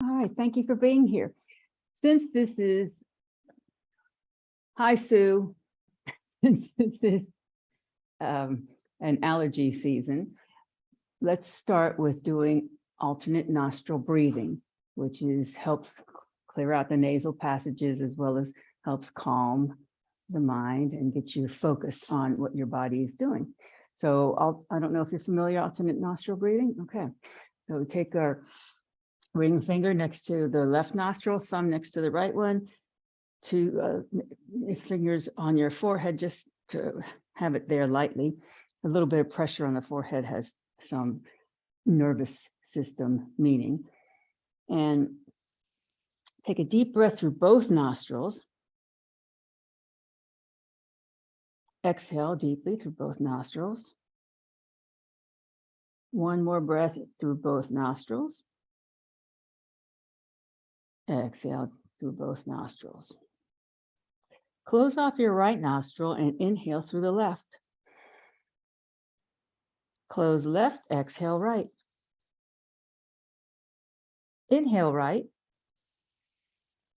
All right, thank you for being here. Since this is, hi Sue, since this is an allergy season, let's start with doing alternate nostril breathing, which helps clear out the nasal passages as well as helps calm the mind and get you focused on what your body is doing. So I don't know if you're familiar, alternate nostril breathing. Okay, so take our ring finger next to the left nostril, thumb next to the right one, two fingers on your forehead just to have it there lightly. A little bit of pressure on the forehead has some nervous system meaning. And take a deep breath through both nostrils. Exhale deeply through both nostrils. One more breath through both nostrils. Exhale through both nostrils. Close off your right nostril and inhale through the left. Close left, exhale right. Inhale right.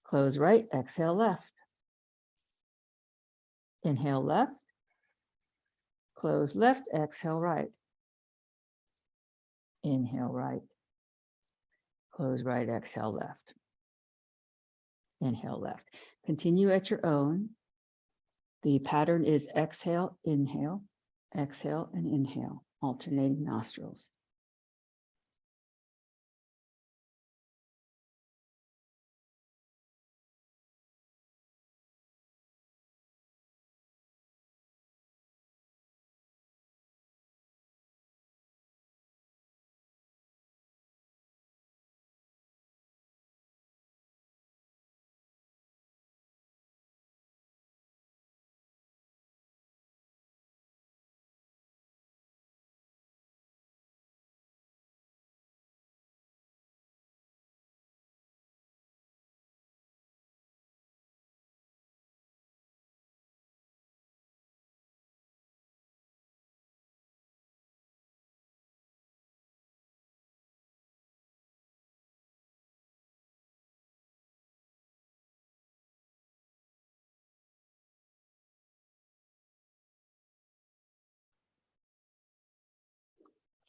Close right, exhale left. Inhale left. Close left, exhale right. Inhale right. Close right, exhale left. Inhale left. Continue at your own. The pattern is exhale, inhale, exhale, and inhale, alternating nostrils.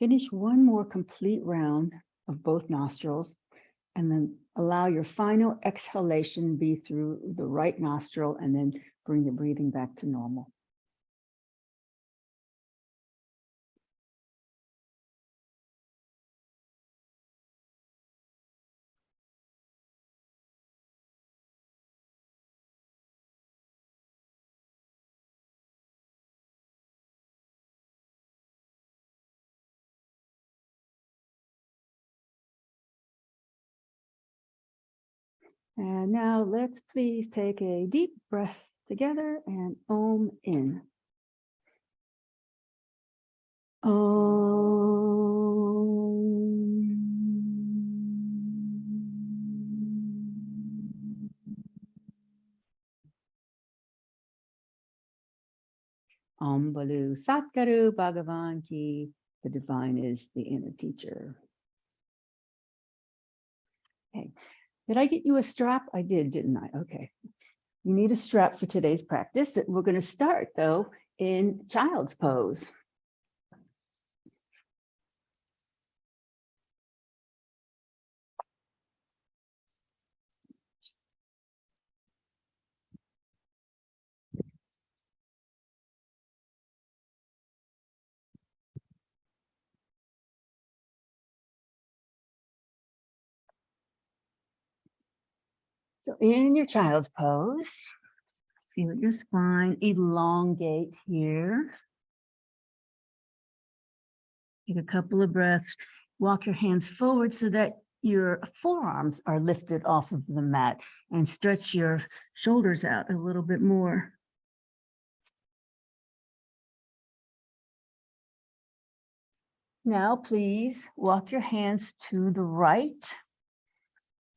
Finish one more complete round of both nostrils, and then allow your final exhalation be through the right nostril, and then bring the breathing back to normal. And now let's please take a deep breath together and Om in. Om Balu Satguru Bhagavan Ki. The divine is the inner teacher. Okay. Did I get you a strap? I did, didn't I? Okay. You need a strap for today's practice. We're going to start, though, in child's pose. So in your child's pose, feel your spine elongate here. Take a couple of breaths. Walk your hands forward so that your forearms are lifted off of the mat, and stretch your shoulders out a little bit more. Now, please walk your hands to the right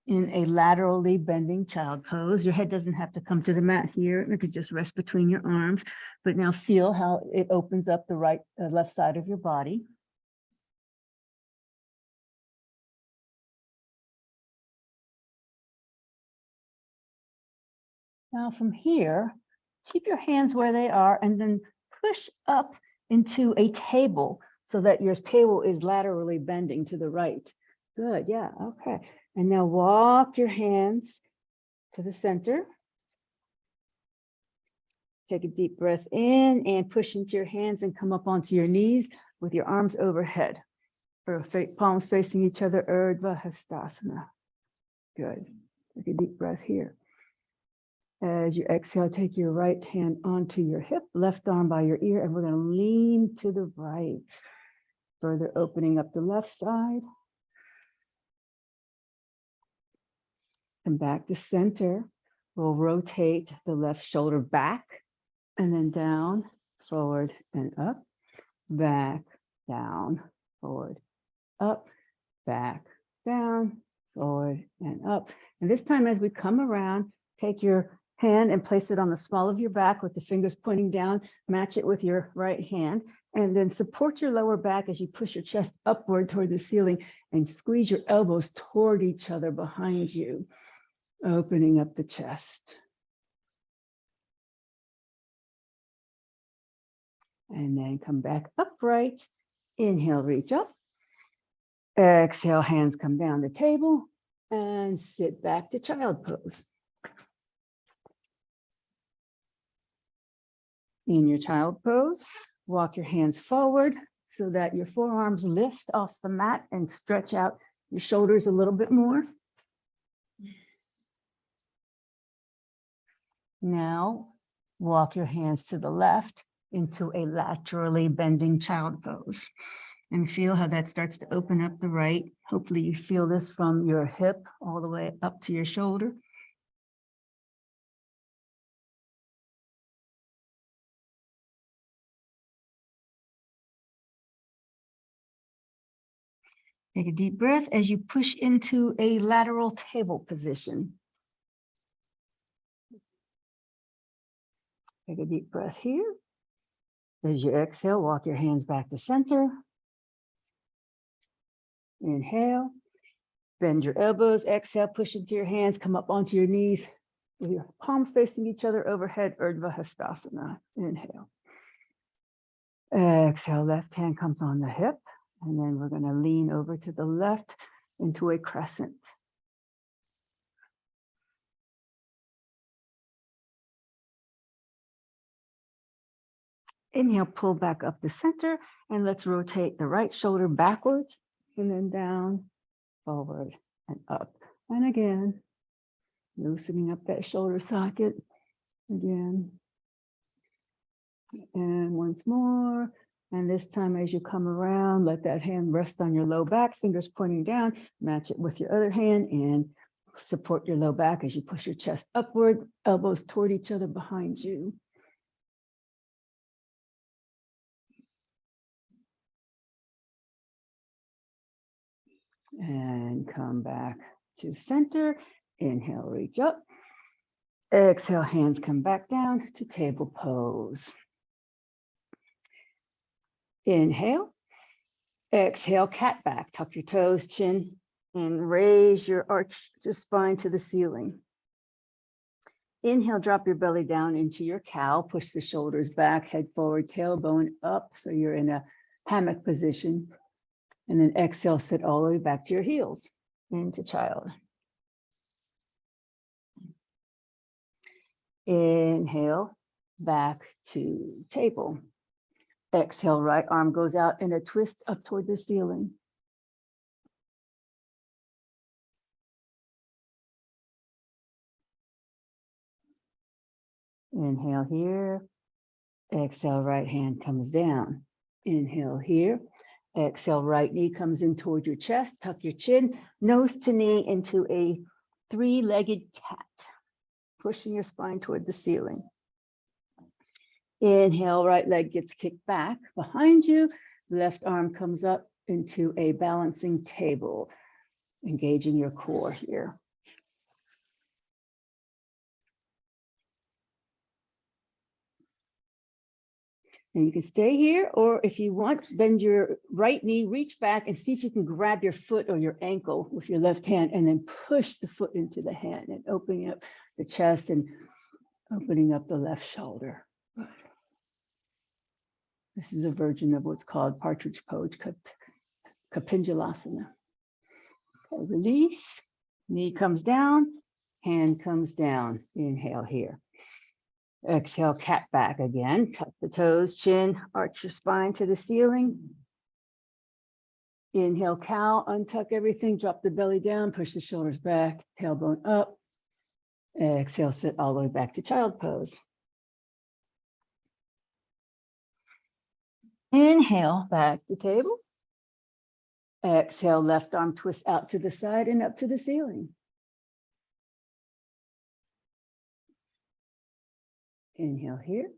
in a laterally bending child pose. Your head doesn't have to come to the mat here. It could just rest between your arms. But now feel how it opens up the left side of your body. Now from here, keep your hands where they are and then push up into a table so that your table is laterally bending to the right. Good, yeah, okay. And now walk your hands to the center. Take a deep breath in and push into your hands and come up onto your knees with your arms overhead. Or palms facing each other, Urdhva Hastasana. Good. Take a deep breath here. As you exhale, take your right hand onto your hip, left arm by your ear, and we're going to lean to the right, further opening up the left side. And back to center. We'll rotate the left shoulder back and then down, forward and up, back, down, forward, up, back, down, forward and up. And this time as we come around, take your hand and place it on the small of your back with the fingers pointing down, match it with your right hand, and then support your lower back as you push your chest upward toward the ceiling and squeeze your elbows toward each other behind you, opening up the chest. And then come back upright. Inhale, reach up. Exhale, hands come down the table and sit back to child pose. In your child pose, walk your hands forward so that your forearms lift off the mat and stretch out your shoulders a little bit more. Now, walk your hands to the left into a laterally bending child pose. And feel how that starts to open up the right. Hopefully you feel this from your hip all the way up to your shoulder. Take a deep breath as you push into a lateral table position. Take a deep breath here. As you exhale, walk your hands back to center. Inhale, bend your elbows, exhale, push into your hands, come up onto your knees with your palms facing each other overhead, Urdhva Hastasana. Inhale. Exhale, left hand comes on the hip, and then we're going to lean over to the left into a crescent. Inhale, pull back up the center, and let's rotate the right shoulder backwards, and then down, forward, and up. And again, loosening up that shoulder socket. Again. And once more. And this time, as you come around, let that hand rest on your low back, fingers pointing down, match it with your other hand, and support your low back as you push your chest upward, elbows toward each other behind you. And come back to center. Inhale, reach up. Exhale, hands come back down to table pose. Inhale. Exhale, cat back. Tuck your toes, chin, and raise your arch, your spine to the ceiling. Inhale, drop your belly down into your cow. Push the shoulders back, head forward, tailbone up, so you're in a hammock position. And then exhale, sit all the way back to your heels, into child. Inhale, back to table. Exhale, right arm goes out in a twist up toward the ceiling. Inhale here. Exhale, right hand comes down. Inhale here. Exhale, right knee comes in toward your chest. Tuck your chin, nose to knee into a three-legged cat, pushing your spine toward the ceiling. Inhale, right leg gets kicked back behind you. Left arm comes up into a balancing table, engaging your core here. And you can stay here, or if you want, bend your right knee, reach back and see if you can grab your foot or your ankle with your left hand and then push the foot into the hand and opening up the chest and Opening up the left shoulder. Good. This is a version of what's called partridge pose, Kapinjalasana. Okay, release. Knee comes down, hand comes down. Inhale here. Exhale, cat back again. Tuck the toes, chin, arch your spine to the ceiling. Inhale, cow, untuck everything, drop the belly down, push the shoulders back, tailbone up. Exhale, sit all the way back to child pose. Inhale, back to table. Exhale, left arm twist out to the side and up to the ceiling. Inhale here.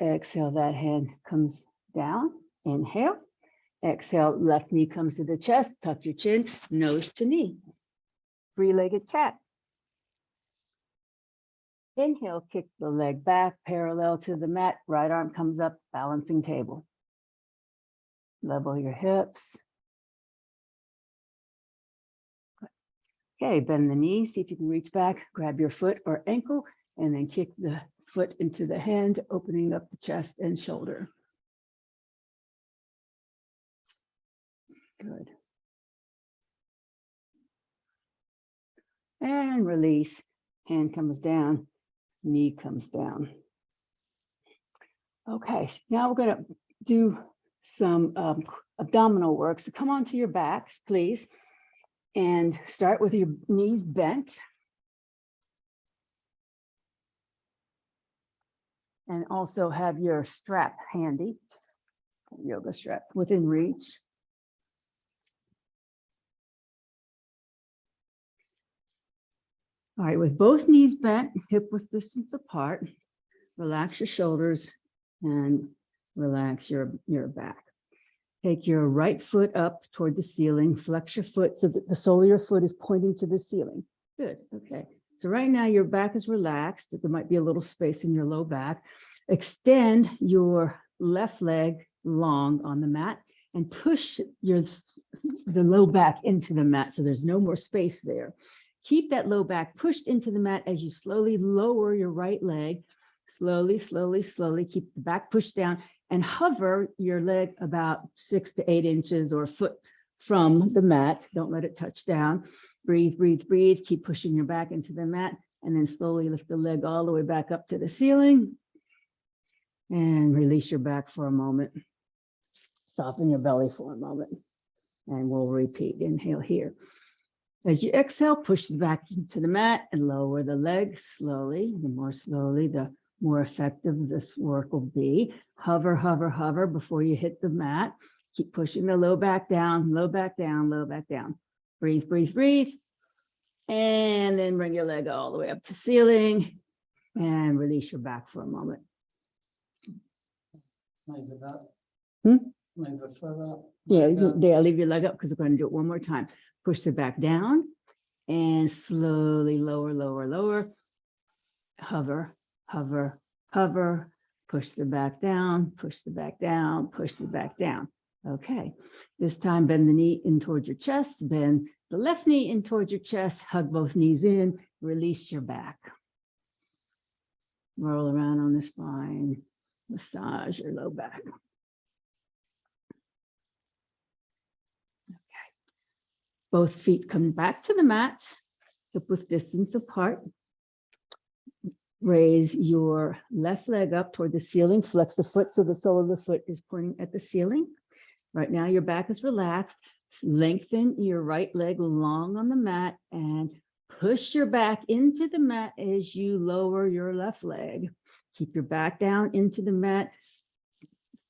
Exhale, that hand comes down. Inhale. Exhale, left knee comes to the chest. Tuck your chin, nose to knee. Three-legged cat. Inhale, kick the leg back, parallel to the mat. Right arm comes up, balancing table. Level your hips. Okay, bend the knee. See if you can reach back, grab your foot or ankle, and then kick the foot into the hand, opening up the chest and shoulder. Good. And release. Hand comes down, knee comes down. Okay, now we're going to do some abdominal work. So come onto your backs, please, and start with your knees bent. And also have your strap handy, yoga strap within reach. All right, with both knees bent, hip width distance apart, relax your shoulders and relax your back. Take your right foot up toward the ceiling, flex your foot so that the sole of your foot is pointing to the ceiling. Good, okay. So right now your back is relaxed. There might be a little space in your low back. Extend your left leg long on the mat and push the low back into the mat so there's no more space there. Keep that low back pushed into the mat as you slowly lower your right leg. Slowly, slowly, slowly keep the back pushed down and hover your leg about 6 to 8 inches or a foot from the mat. Don't let it touch down. Breathe, breathe, breathe. Keep pushing your back into the mat and then slowly lift the leg all the way back up to the ceiling and release your back for a moment. Soften your belly for a moment and we'll repeat. Inhale here. As you exhale, push the back into the mat and lower the leg slowly. The more slowly, the more effective this work will be. Hover, hover, hover before you hit the mat. Keep pushing the low back down, low back down, low back down. Breathe, breathe, breathe. And then bring your leg all the way up to ceiling and release your back for a moment. Yeah, leave your leg up because we're going to do it one more time. Push the back down and slowly lower, lower, lower. Hover, hover, hover. Push the back down, push the back down, push the back down. Okay, this time bend the knee in towards your chest, bend the left knee in towards your chest, hug both knees in, release your back. Roll around on the spine, massage your low back. Both feet come back to the mat, hip width distance apart. Raise your left leg up toward the ceiling, flex the foot so the sole of the foot is pointing at the ceiling. Right now your back is relaxed. Lengthen your right leg long on the mat and push your back into the mat as you lower your left leg. Keep your back down into the mat.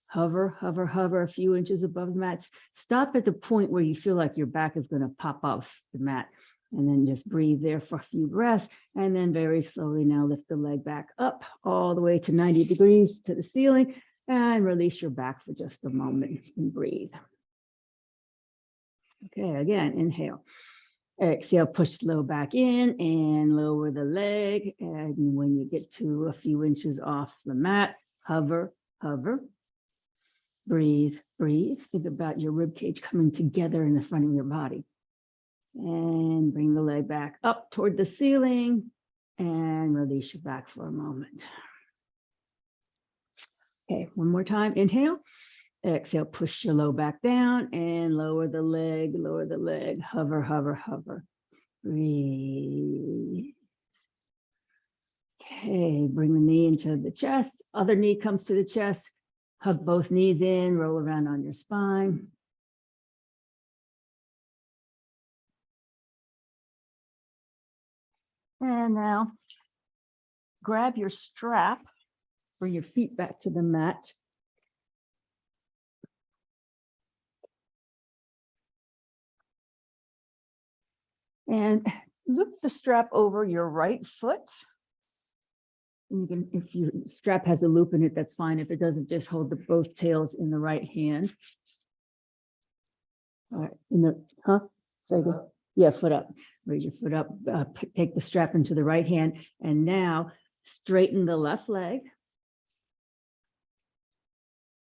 Hover, hover, hover a few inches above the mat. Stop at the point where you feel like your back is going to pop off the mat. And then just breathe there for a few breaths. And then very slowly now lift the leg back up all the way to 90 degrees to the ceiling. And release your back for just a moment and breathe. Okay, again, inhale. Exhale, push the low back in and lower the leg. And when you get to a few inches off the mat, hover, hover. Breathe, breathe. Think about your rib cage coming together in the front of your body. And bring the leg back up toward the ceiling and release your back for a moment. Okay, one more time. Inhale, exhale, push your low back down and lower the leg, hover, hover, hover. Breathe. Okay, bring the knee into the chest. Other knee comes to the chest. Hug both knees in, roll around on your spine. And now grab your strap, bring your feet back to the mat. And loop the strap over your right foot. And you can, if your strap has a loop in it, that's fine. If it doesn't, just hold both tails in the right hand. All right, yeah, foot up. Raise your foot up, take the strap into the right hand, and now straighten the left leg.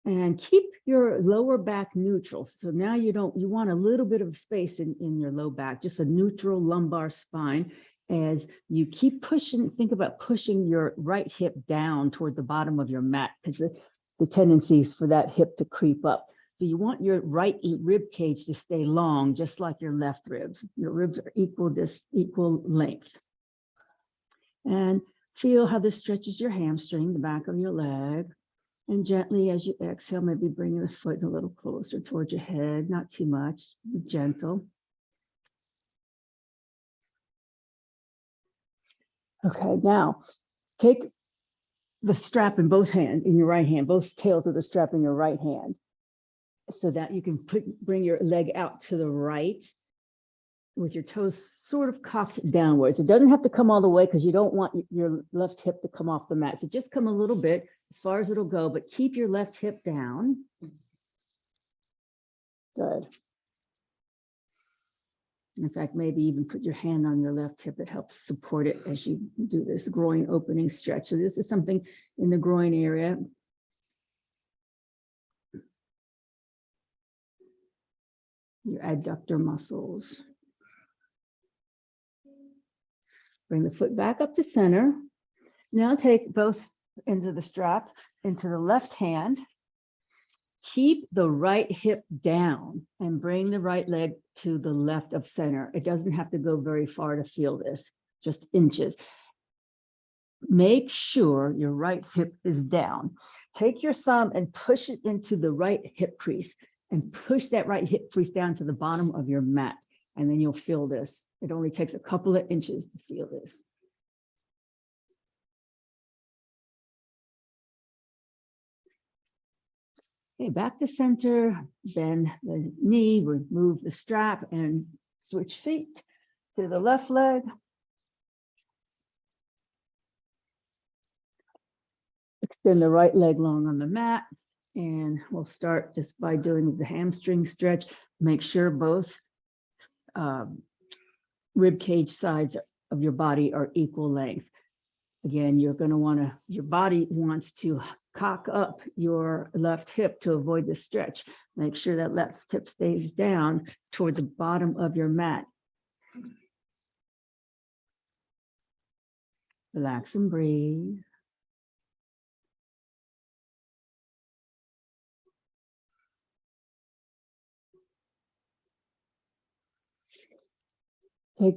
And keep your lower back neutral. So now you want a little bit of space in your low back, just a neutral lumbar spine. As you keep pushing, think about pushing your right hip down toward the bottom of your mat, because the tendency is for that hip to creep up. So you want your right rib cage to stay long, just like your left ribs. Your ribs are equal length. And feel how this stretches your hamstring, the back of your leg. And gently, as you exhale, maybe bring the foot a little closer towards your head, not too much, be gentle. Okay, now take the strap in both hands, in your right hand, both tails of the strap in your right hand, so that you can bring your leg out to the right with your toes sort of cocked downwards. It doesn't have to come all the way because you don't want your left hip to come off the mat. So just come a little bit as far as it'll go, but keep your left hip down. Good. In fact, maybe even put your hand on your left hip. It helps support it as you do this groin opening stretch. So this is something in the groin area. Your adductor muscles. Bring the foot back up to center. Now take both ends of the strap into the left hand. Keep the right hip down and bring the right leg to the left of center. It doesn't have to go very far to feel this, just inches. Make sure your right hip is down. Take your thumb and push it into the right hip crease and push that right hip crease down to the bottom of your mat. And then you'll feel this. It only takes a couple of inches to feel this. Okay, back to center, bend the knee, remove the strap and switch feet to the left leg. Extend the right leg long on the mat. And we'll start just by doing the hamstring stretch. Make sure both rib cage sides of your body are equal length. Again, you're going to want to, your body wants to cock up your left hip to avoid the stretch. Make sure that left hip stays down toward the bottom of your mat. Relax and breathe. Take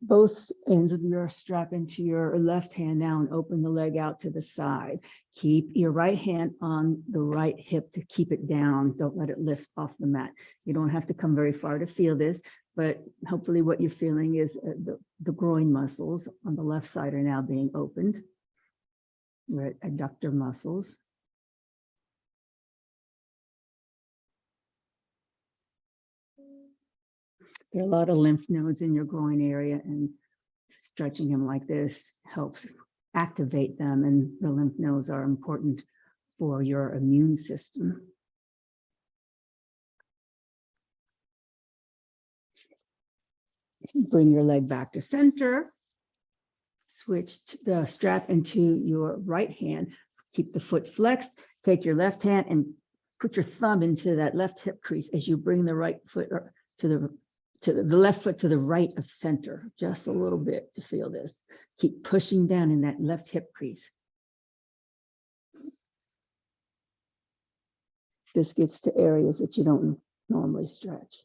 both ends of your strap into your left hand now and open the leg out to the side. Keep your right hand on the right hip to keep it down. Don't let it lift off the mat. You don't have to come very far to feel this, but hopefully what you're feeling is the groin muscles on the left side are now being opened. Your adductor muscles. There are a lot of lymph nodes in your groin area, and stretching them like this helps activate them, and the lymph nodes are important for your immune system. Bring your leg back to center. Switch the strap into your right hand. Keep the foot flexed. Take your left hand and put your thumb into that left hip crease as you bring the right foot to to the left foot to the right of center, just a little bit to feel this. Keep pushing down in that left hip crease. This gets to areas that you don't normally stretch.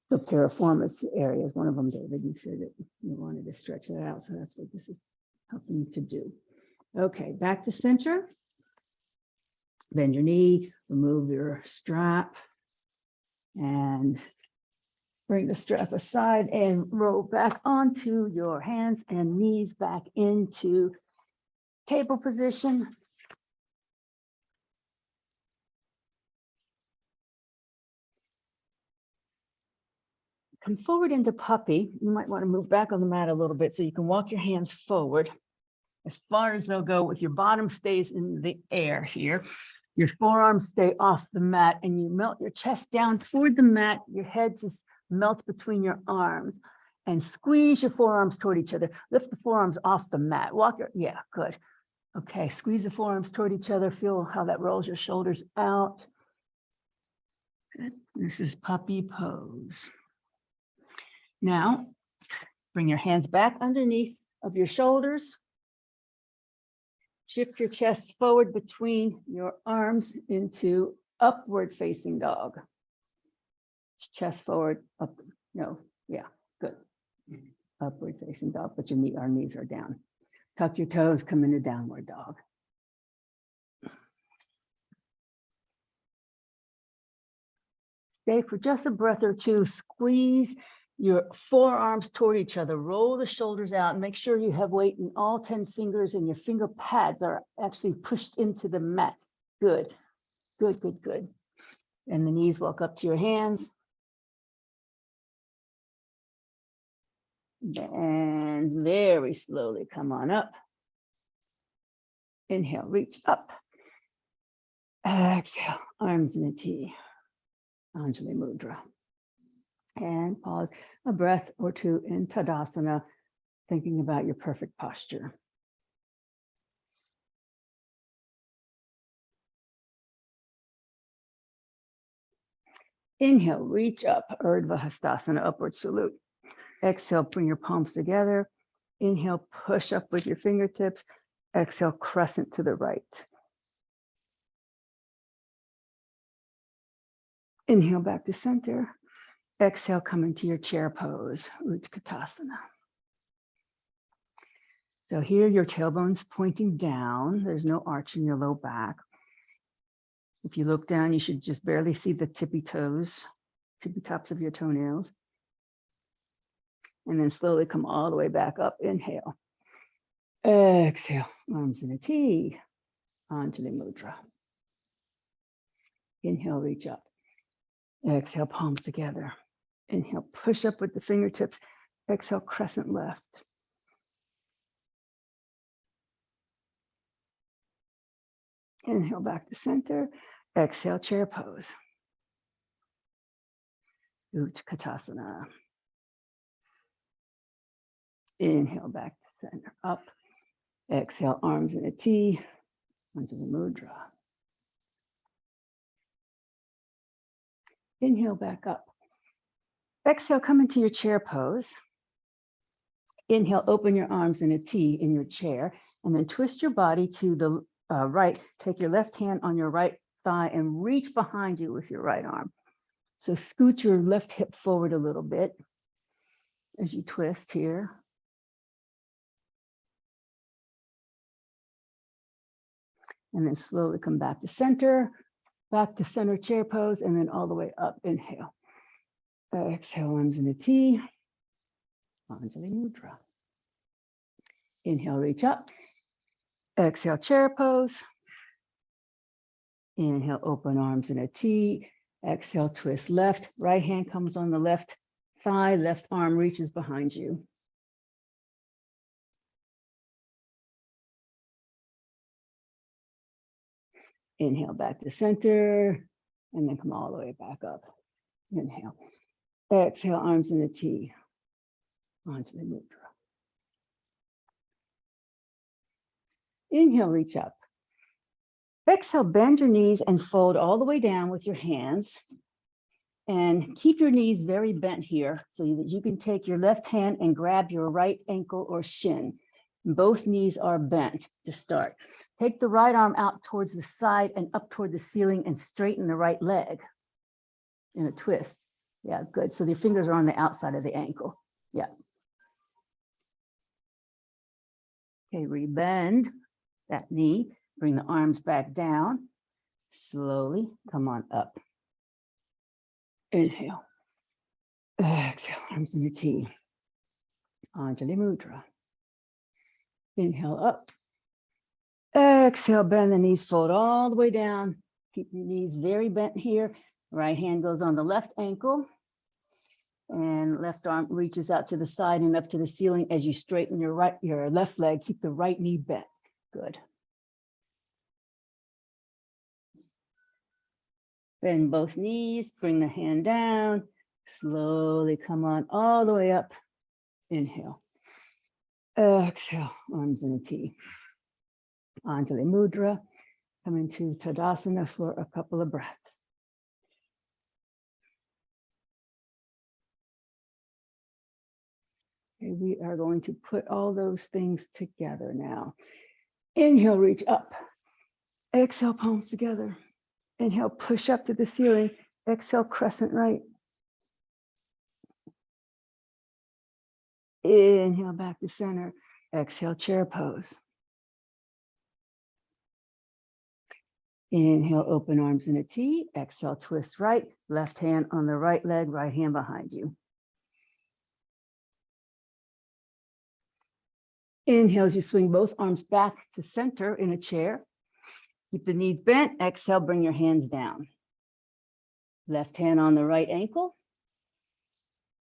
The piriformis area is one of them, David. You said that you wanted to stretch that out, so that's what this is helping you to do. Okay, back to center. Bend your knee, remove your strap, and bring the strap aside and roll back onto your hands and knees back into table position. Come forward into puppy. You might want to move back on the mat a little bit so you can walk your hands forward as far as they'll go with your bottom stays in the air here. Your forearms stay off the mat and you melt your chest down toward the mat. Your head just melts between your arms and squeeze your forearms toward each other. Lift the forearms off the mat. Walk your, yeah, good. Okay, squeeze the forearms toward each other. Feel how that rolls your shoulders out. Good. This is puppy pose. Now, bring your hands back underneath of your shoulders. Shift your chest forward between your arms into upward facing dog. Chest forward, up, no, yeah, good. Upward facing dog, but our knees are down. Tuck your toes, come into downward dog. Stay for just a breath or two. Squeeze your forearms toward each other. Roll the shoulders out and make sure you have weight in all 10 fingers and your finger pads are actually pushed into the mat. Good, good, good, good. And the knees walk up to your hands. And very slowly come on up. Inhale, reach up. Exhale, arms in a T. Anjali Mudra. And pause a breath or two in Tadasana, thinking about your perfect posture. Inhale, reach up, Urdhva Hastasana, upward salute. Exhale, bring your palms together. Inhale, push up with your fingertips. Exhale, crescent to the right. Inhale back to center. Exhale, come into your chair pose, Utkatasana. So here your tailbone's pointing down. There's no arch in your low back. If you look down, you should just barely see the tippy toes, tippy tops of your toenails. And then slowly come all the way back up. Inhale. Exhale, arms in a T, Anjali Mudra. Inhale, reach up. Exhale, palms together. Inhale, push up with the fingertips. Exhale, crescent left. Inhale, back to center. Exhale, chair pose. Utkatasana. Inhale, back to center, up. Exhale, arms in a T, Anjali Mudra. Inhale, back up. Exhale, come into your chair pose. Inhale, open your arms in a T in your chair, and then twist your body to the right. Take your left hand on your right thigh and reach behind you with your right arm. So scoot your left hip forward a little bit as you twist here. And then slowly come back to center chair pose, and then all the way up. Inhale. Exhale, arms in a T, Anjali Mudra. Inhale, reach up. Exhale, chair pose. Inhale, open arms in a T. Exhale, twist left. Right hand comes on the left thigh, left arm reaches behind you. Inhale, back to center, and then come all the way back up. Inhale. Exhale, arms in a T, Anjali Mudra. Inhale, reach up. Exhale, bend your knees and fold all the way down with your hands. And keep your knees very bent here so that you can take your left hand and grab your right ankle or shin. Both knees are bent to start. Take the right arm out towards the side and up toward the ceiling and straighten the right leg in a twist. Yeah, good. So your fingers are on the outside of the ankle. Yeah. Okay, rebend that knee. Bring the arms back down. Slowly come on up. Inhale. Exhale, arms in the T. Anjali Mudra. Inhale up. Exhale, bend the knees, fold all the way down. Keep your knees very bent here. Right hand goes on the left ankle. And left arm reaches out to the side and up to the ceiling as you straighten your left leg. Keep the right knee bent. Good. Bend both knees, bring the hand down. Slowly come on all the way up. Inhale. Exhale, arms in a T. Anjali Mudra. Come into Tadasana for a couple of breaths. Okay, we are going to put all those things together now. Inhale, reach up. Exhale, palms together. Inhale, push up to the ceiling. Exhale, crescent right. Inhale, back to center. Exhale, chair pose. Inhale, open arms in a T. Exhale, twist right. Left hand on the right leg, right hand behind you. Inhale as you swing both arms back to center in a chair. Keep the knees bent. Exhale, bring your hands down. Left hand on the right ankle.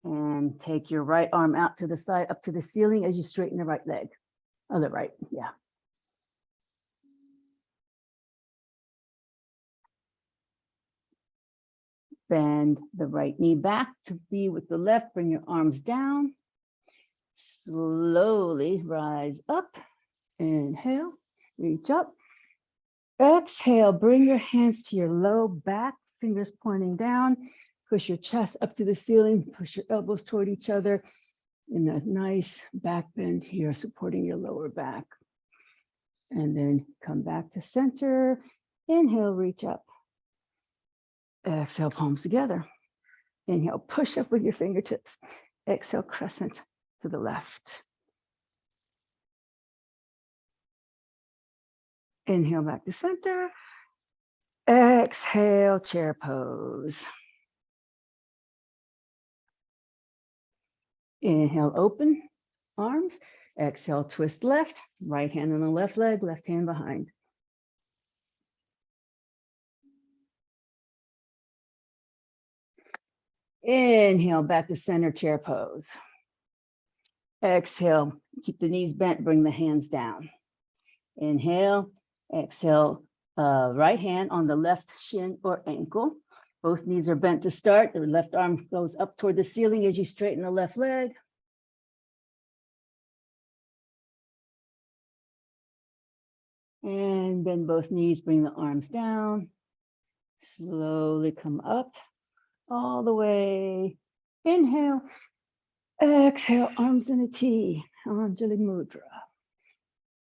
And take your right arm out to the side, up to the ceiling as you straighten the right leg. Other right, yeah. Bend the right knee back to be with the left. Bring your arms down. Slowly rise up. Inhale, reach up. Exhale, bring your hands to your low back, fingers pointing down. Push your chest up to the ceiling. Push your elbows toward each other in a nice back bend here, supporting your lower back. And then come back to center. Inhale, reach up. Exhale, palms together. Inhale, push up with your fingertips. Exhale, crescent to the left. Inhale, back to center. Exhale, chair pose. Inhale, open arms. Exhale, twist left. Right hand on the left leg, left hand behind. Inhale, back to center, chair pose. Exhale, keep the knees bent, bring the hands down. Inhale, exhale, right hand on the left shin or ankle. Both knees are bent to start. The left arm goes up toward the ceiling as you straighten the left leg. And bend both knees, bring the arms down. Slowly come up all the way. Inhale, exhale, arms in a T, Anjali Mudra.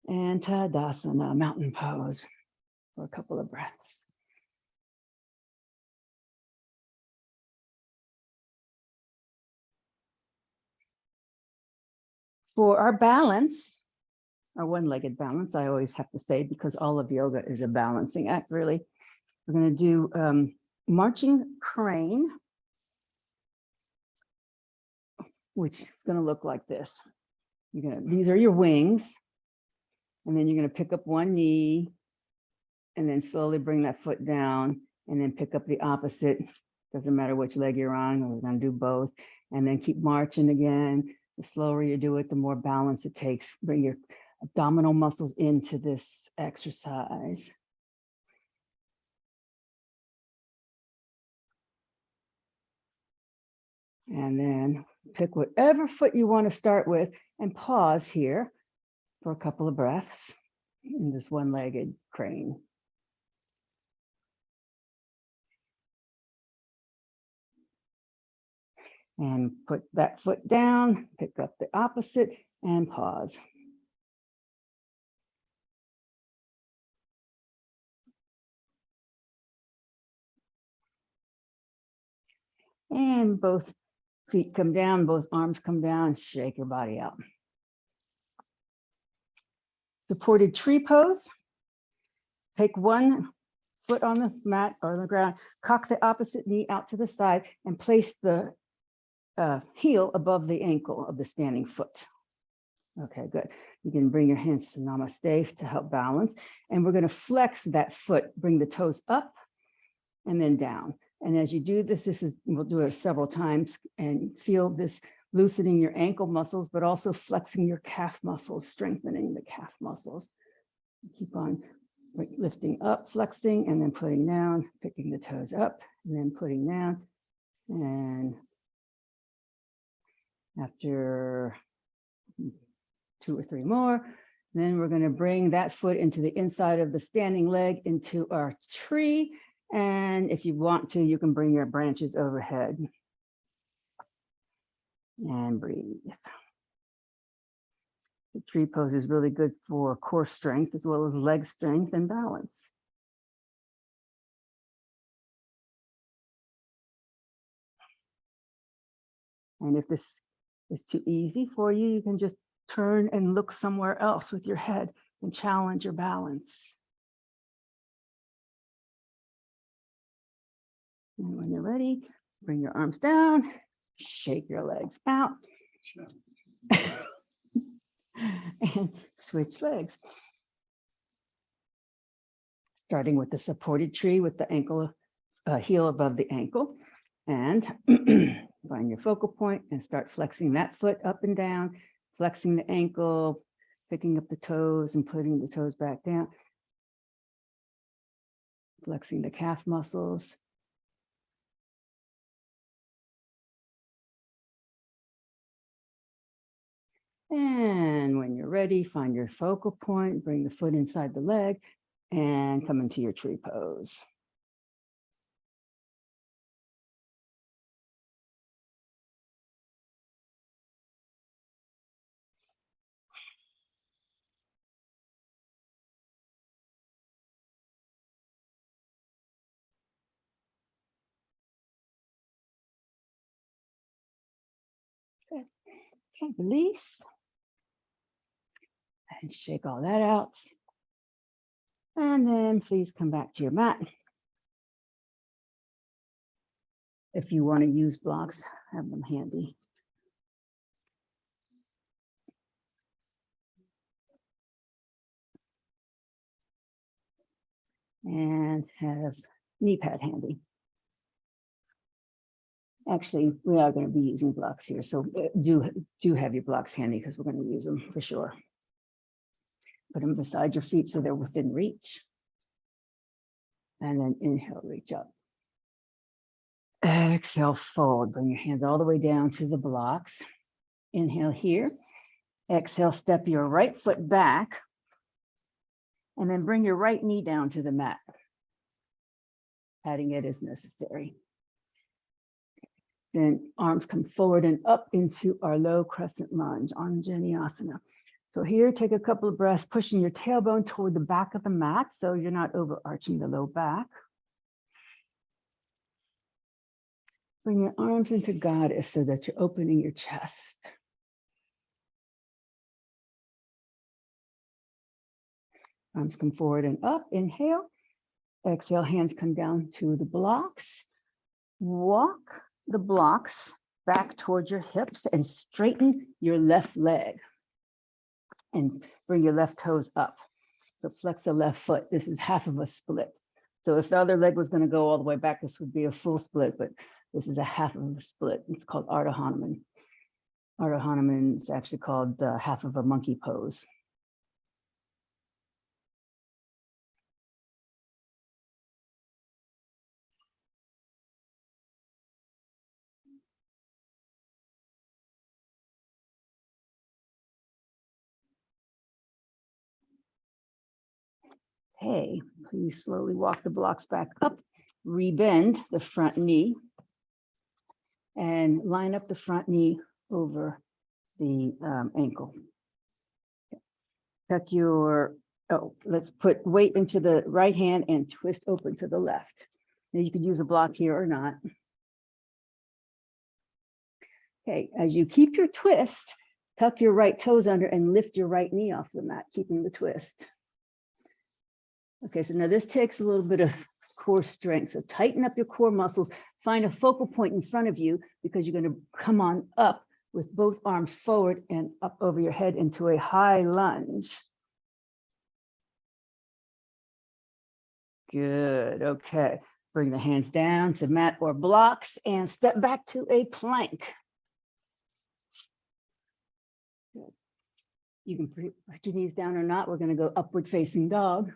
And Tadasana, mountain pose for a couple of breaths. For our balance, our one-legged balance, I always have to say, because all of yoga is a balancing act, really. We're going to do marching crane, which is going to look like this. These are your wings, and then you're going to pick up one knee, and then slowly bring that foot down, and then pick up the opposite. Doesn't matter which leg you're on, we're going to do both, and then keep marching again. The slower you do it, the more balance it takes. Bring your abdominal muscles into this exercise. And then pick whatever foot you want to start with and pause here for a couple of breaths in this one-legged crane. And put that foot down, pick up the opposite and pause. And both feet come down, both arms come down, shake your body out. Supported tree pose. Take one foot on the mat or on the ground, cock the opposite knee out to the side and place the heel above the ankle of the standing foot. Okay, good. You can bring your hands to namaste to help balance. And we're going to flex that foot, bring the toes up and then down. And as you do this, we'll do it several times and feel this loosening your ankle muscles, but also flexing your calf muscles, strengthening the calf muscles. Keep on lifting up, flexing, and then putting down, picking the toes up, and then putting down. And after 2 or 3 more, then we're going to bring that foot into the inside of the standing leg into our tree. And if you want to, you can bring your branches overhead. And breathe. The tree pose is really good for core strength as well as leg strength and balance. And if this is too easy for you, you can just turn and look somewhere else with your head and challenge your balance. And when you're ready, bring your arms down, shake your legs out, and switch legs. Starting with the supported tree with the ankle, heel above the ankle, and find your focal point and start flexing that foot up and down, flexing the ankle, picking up the toes and putting the toes back down, flexing the calf muscles. And when you're ready, find your focal point, bring the foot inside the leg, and come into your tree pose. Good. Okay, release. And shake all that out. And then please come back to your mat. If you want to use blocks, have them handy. And have knee pad handy. Actually, we are going to be using blocks here, so do have your blocks handy because we're going to use them for sure. Put them beside your feet so they're within reach. And then inhale, reach up. Exhale, fold. Bring your hands all the way down to the blocks. Inhale here. Exhale, step your right foot back. And then bring your right knee down to the mat. Patting it as necessary. Then arms come forward and up into our low crescent lunge, Anjaneyasana. So here, take a couple of breaths, pushing your tailbone toward the back of the mat so you're not overarching the low back. Bring your arms into goddess so that you're opening your chest. Arms come forward and up, inhale. Exhale, hands come down to the blocks. Walk the blocks back towards your hips and straighten your left leg. And bring your left toes up. So flex the left foot. This is half of a split. So if the other leg was going to go all the way back, this would be a full split, but this is a half of a split. It's called Ardha Hanuman. Ardha Hanuman is actually called the half of a monkey pose. Okay, please slowly walk the blocks back up, rebend the front knee. and line up the front knee over the ankle. Tuck your, let's put weight into the right hand and twist open to the left. Now you could use a block here or not. Okay, as you keep your twist, tuck your right toes under and lift your right knee off the mat, keeping the twist. Okay, so now this takes a little bit of core strength. So tighten up your core muscles, find a focal point in front of you because you're going to come on up with both arms forward and up over your head into a high lunge. Good, okay. Bring the hands down to mat or blocks and step back to a plank. Good. You can put your knees down or not. We're going to go upward facing dog.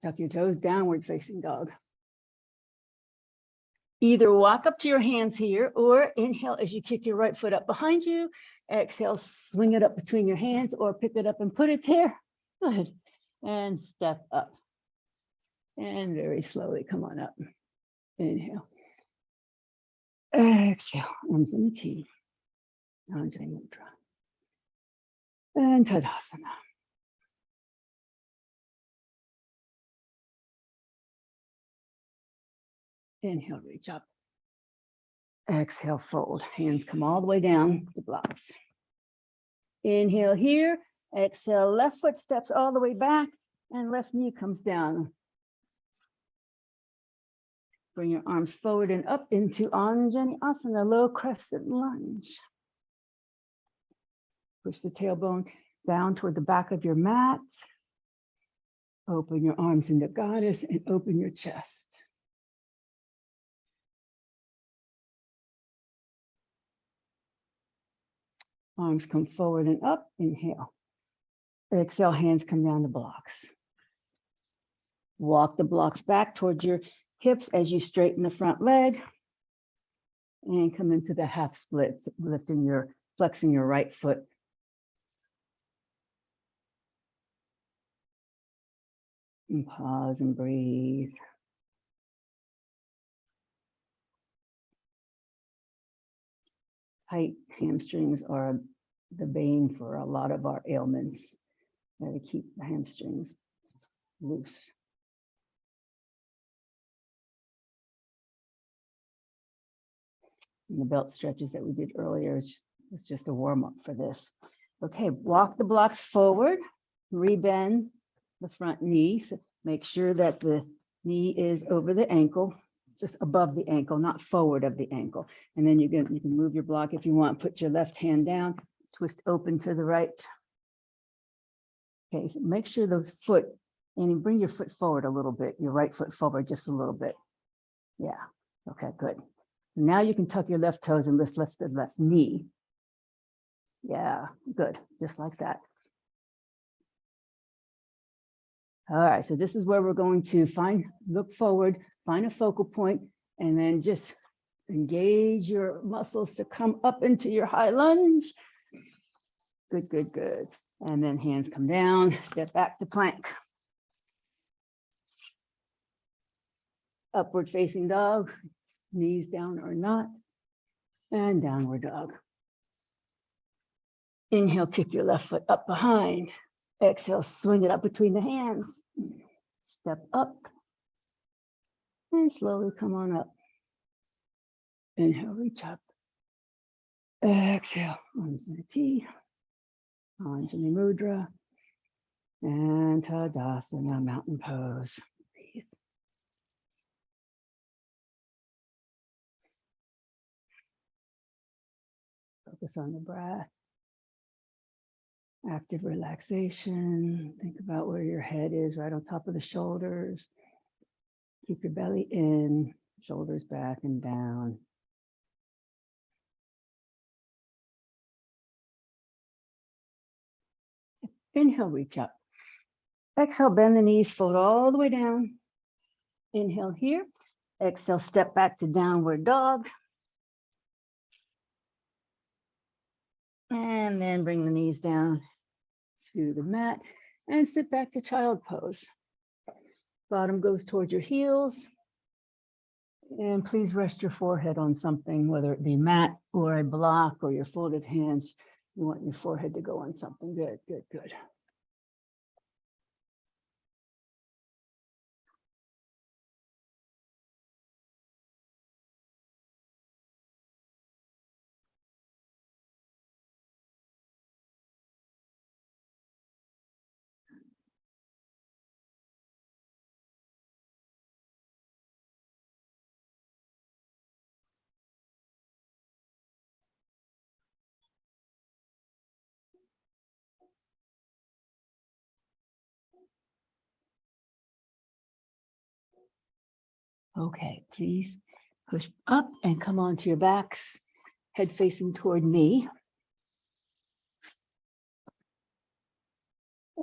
Tuck your toes, downward facing dog. Either walk up to your hands here or inhale as you kick your right foot up behind you. Exhale, swing it up between your hands or pick it up and put it there. Good. And step up. And very slowly come on up. Inhale. Exhale, arms in the T. Anjali Mudra. And Tadasana. Inhale, reach up. Exhale, fold. Hands come all the way down the blocks. Inhale here. Exhale, left foot steps all the way back and left knee comes down. Bring your arms forward and up into Anjali Asana, low crescent lunge. Push the tailbone down toward the back of your mat. Open your arms into goddess and open your chest. Arms come forward and up, inhale. Exhale, hands come down the blocks. Walk the blocks back towards your hips as you straighten the front leg. And come into the half splits, flexing your right foot. And pause and breathe. Tight hamstrings are the bane for a lot of our ailments. Got to keep the hamstrings loose. And the belt stretches that we did earlier was just a warm up for this. Okay, walk the blocks forward, rebend the front knee. So make sure that the knee is over the ankle, just above the ankle, not forward of the ankle. And then you can move your block if you want. Put your left hand down, twist open to the right. Okay, so make sure the foot, and bring your foot forward a little bit, your right foot forward just a little bit. Yeah, okay, good. Now you can tuck your left toes and lift the left knee. Yeah, good, just like that. All right, so this is where we're going to look forward, find a focal point, and then just engage your muscles to come up into your high lunge. Good, good, good. And then hands come down, step back to plank. Upward facing dog, knees down or not, and downward dog. Inhale, kick your left foot up behind. Exhale, swing it up between the hands. Step up and slowly come on up. Inhale, reach up. Exhale, arms in a T. Anjali Mudra. And Tadasana, mountain pose. Breathe. Focus on the breath. Active relaxation. Think about where your head is, right on top of the shoulders. Keep your belly in, shoulders back and down. Inhale, reach up. Exhale, bend the knees, fold all the way down. Inhale here. Exhale, step back to downward dog. And then bring the knees down to the mat and sit back to child pose. Bottom goes towards your heels. And please rest your forehead on something, whether it be mat or a block or your folded hands. You want your forehead to go on something. Good, good, good. Okay, please push up and come onto your backs, head facing toward me.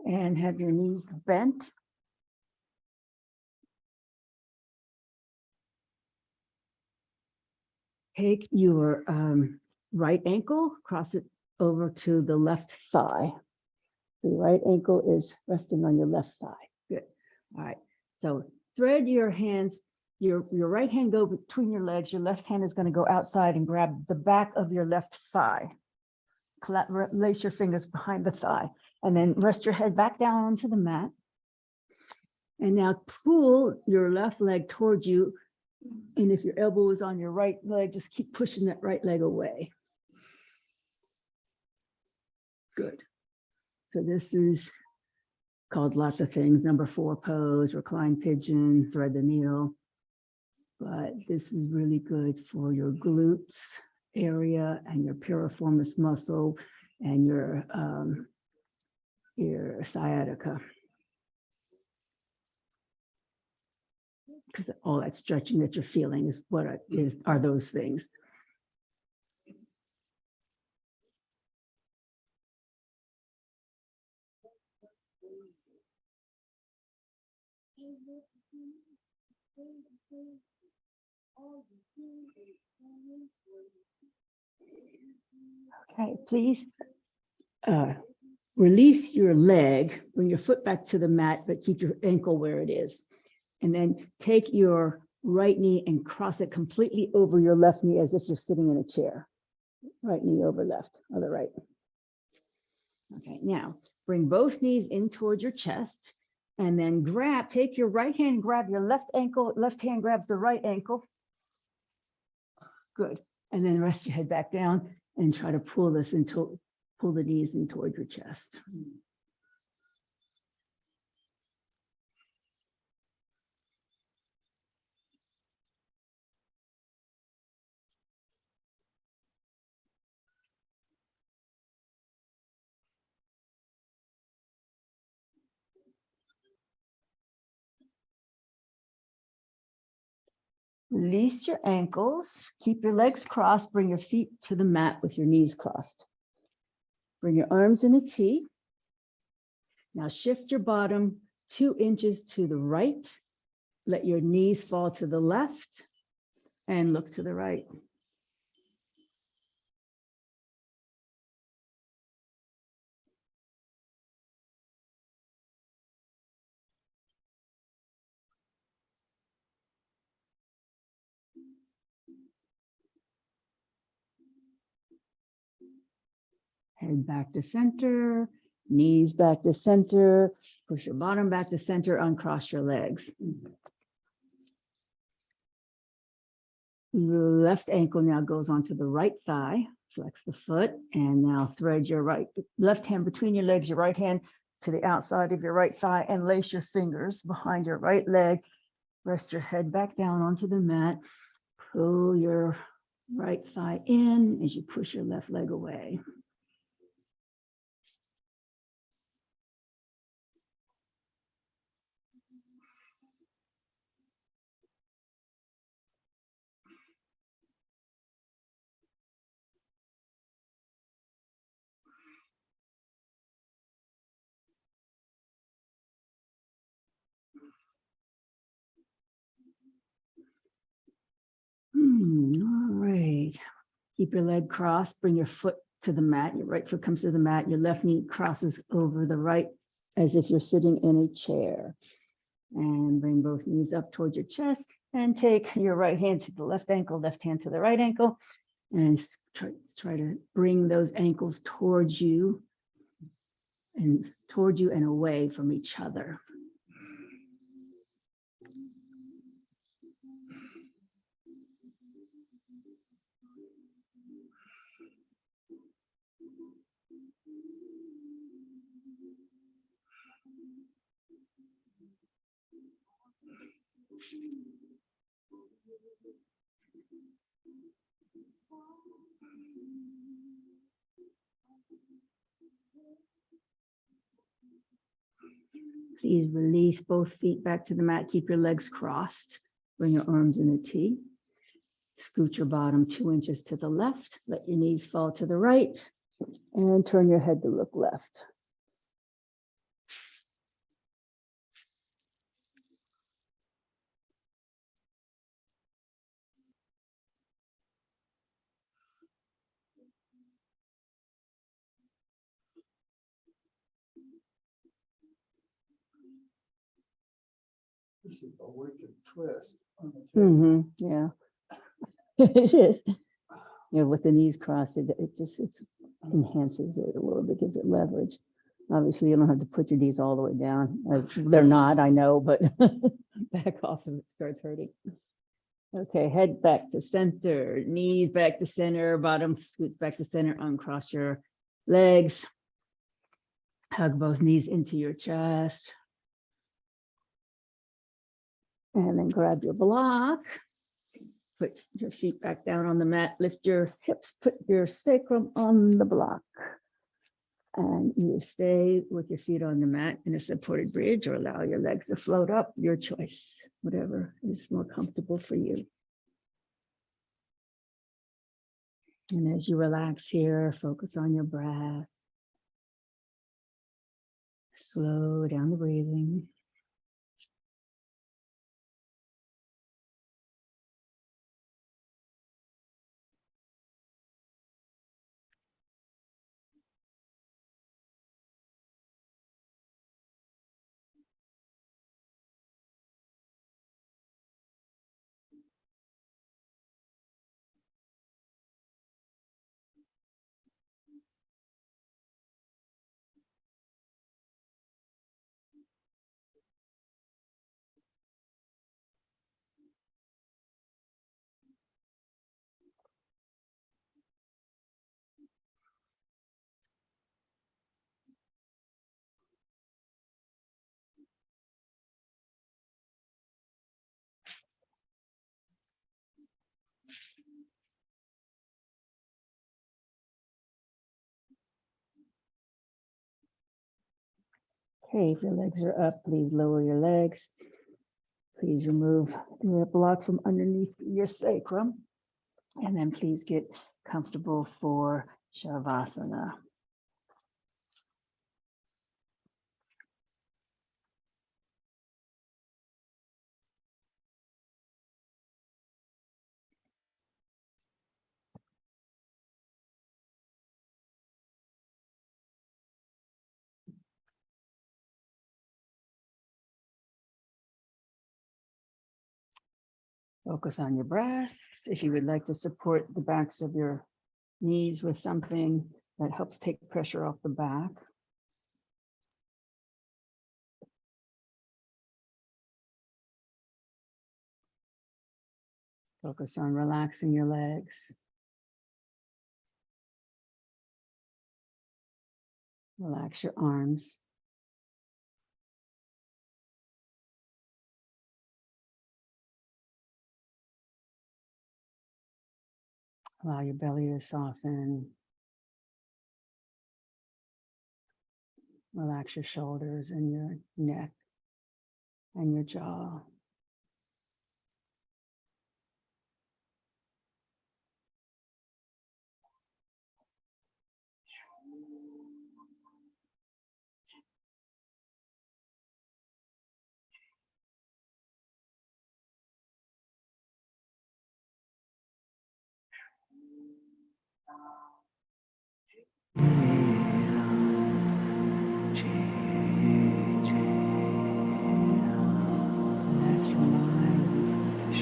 And have your knees bent. Take your right ankle, cross it over to the left thigh. The right ankle is resting on your left thigh. Good. All right. So thread your hands, your right hand go between your legs. Your left hand is going to go outside and grab the back of your left thigh. Lace your fingers behind the thigh and then rest your head back down onto the mat. And now pull your left leg towards you. And if your elbow is on your right leg, just keep pushing that right leg away. Good. So this is called lots of things. Number 4 pose, recline pigeon, thread the needle. But this is really good for your glutes area and your piriformis muscle and your sciatica. Because all that stretching that you're feeling is what are those things. Okay, please release your leg, bring your foot back to the mat, but keep your ankle where it is. And then take your right knee and cross it completely over your left knee as if you're sitting in a chair. Right knee over left, other right. Okay, now bring both knees in towards your chest and then take your right hand, grab your left ankle, left hand grabs the right ankle. Good. And then rest your head back down and try to pull the knees in toward your chest. Release your ankles, keep your legs crossed, bring your feet to the mat with your knees crossed. Bring your arms in a T. Now shift your bottom 2 inches to the right. Let your knees fall to the left and look to the right. Head back to center, knees back to center, push your bottom back to center, uncross your legs. Your left ankle now goes onto the right thigh, flex the foot, and now thread your left hand between your legs, your right hand to the outside of your right thigh, and lace your fingers behind your right leg. Rest your head back down onto the mat. Pull your right thigh in as you push your left leg away. All right. Keep your leg crossed, bring your foot to the mat. Your right foot comes to the mat. Your left knee crosses over the right as if you're sitting in a chair. And bring both knees up towards your chest. And take your right hand to the left ankle, left hand to the right ankle, and try to bring those ankles towards you and away from each other. Please release both feet back to the mat. Keep your legs crossed. Bring your arms in a T. Scoot your bottom 2 inches to the left. Let your knees fall to the right. And turn your head to look left. This is a wicked twist. Yeah, it is. With the knees crossed, it enhances it a little bit, gives it leverage. Obviously, you don't have to put your knees all the way down. They're not, I know, but back off if it starts hurting. Okay, head back to center, knees back to center, bottom scoots back to center, uncross your legs. Hug both knees into your chest. And then grab your block. Put your feet back down on the mat, lift your hips, put your sacrum on the block. And you stay with your feet on the mat in a supported bridge, or allow your legs to float up, your choice, whatever is more comfortable for you. And as you relax here, focus on your breath. Slow down the breathing. Okay, if your legs are up, please lower your legs. Please remove your block from underneath your sacrum. And then please get comfortable for Shavasana. Focus on your breath. If you would like to support the backs of your knees with something that helps take pressure off the back. Focus on relaxing your legs. Relax your arms. Allow your belly to soften. Relax your shoulders and your neck and your jaw. Let your mind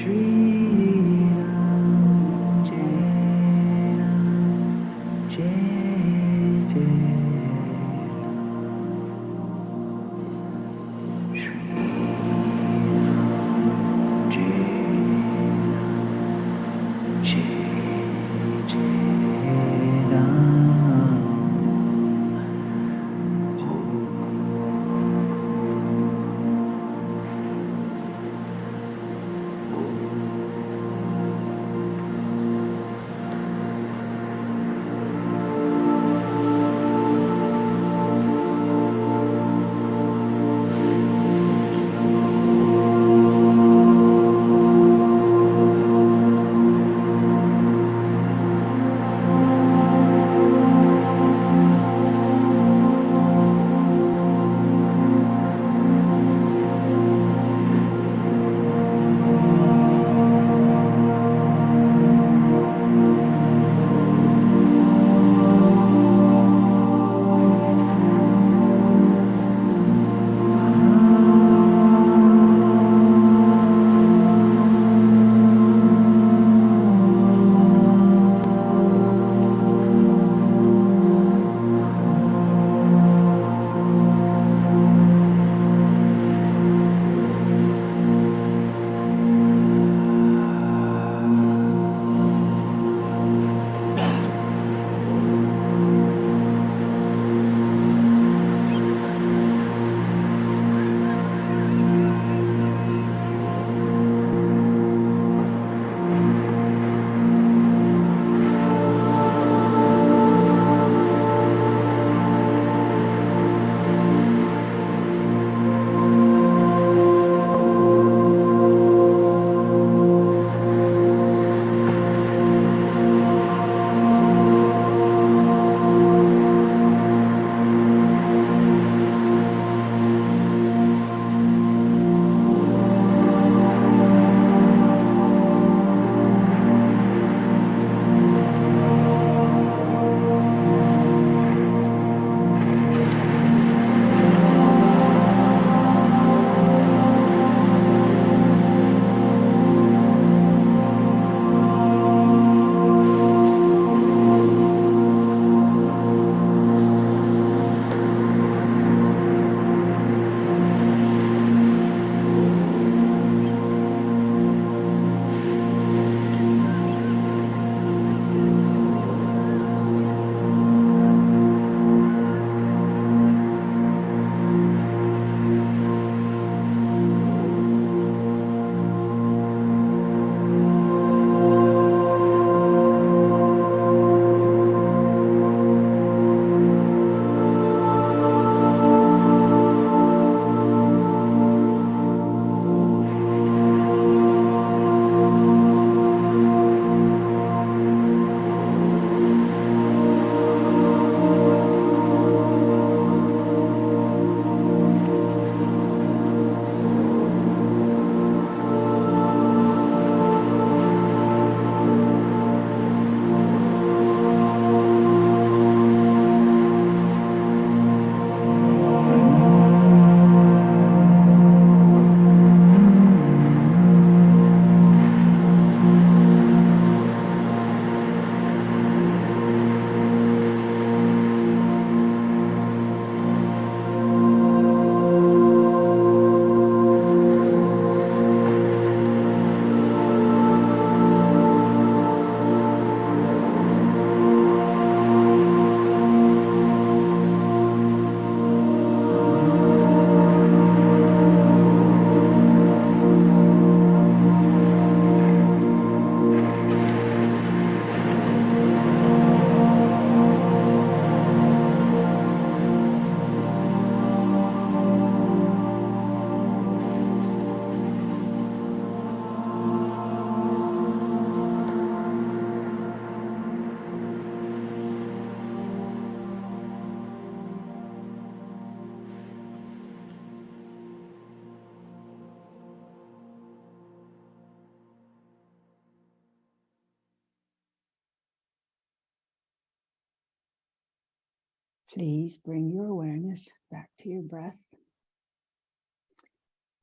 Please bring your awareness back to your breath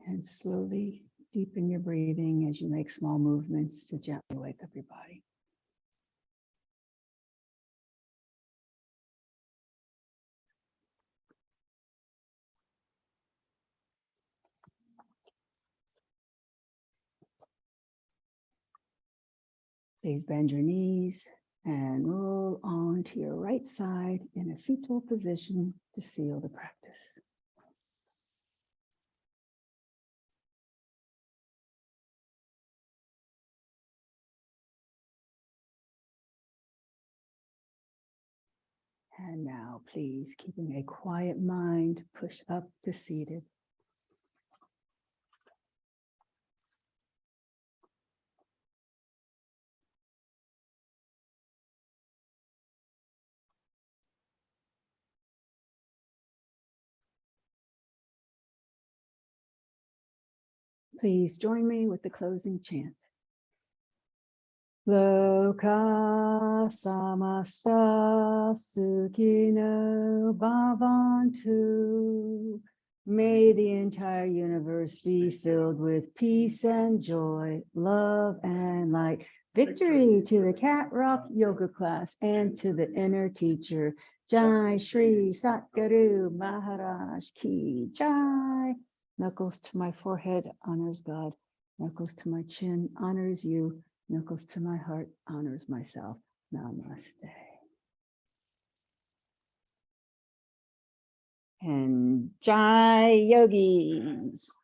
and slowly deepen your breathing as you make small movements to gently wake up your body. Please bend your knees and roll onto your right side in a fetal position to seal the practice. And now, please, keeping a quiet mind, push up to seated. Please join me with the closing chant. Loka samasta sukhino bhavantu. May the entire universe be filled with peace and joy, love and light. Victory to the Cat Rock Yoga class and to the inner teacher. Jai Shri Satguru Maharaj Ki Jai. Knuckles to my forehead honors God. Knuckles to my chin honors you. Knuckles to my heart honors myself. Namaste. And Jai Yogis.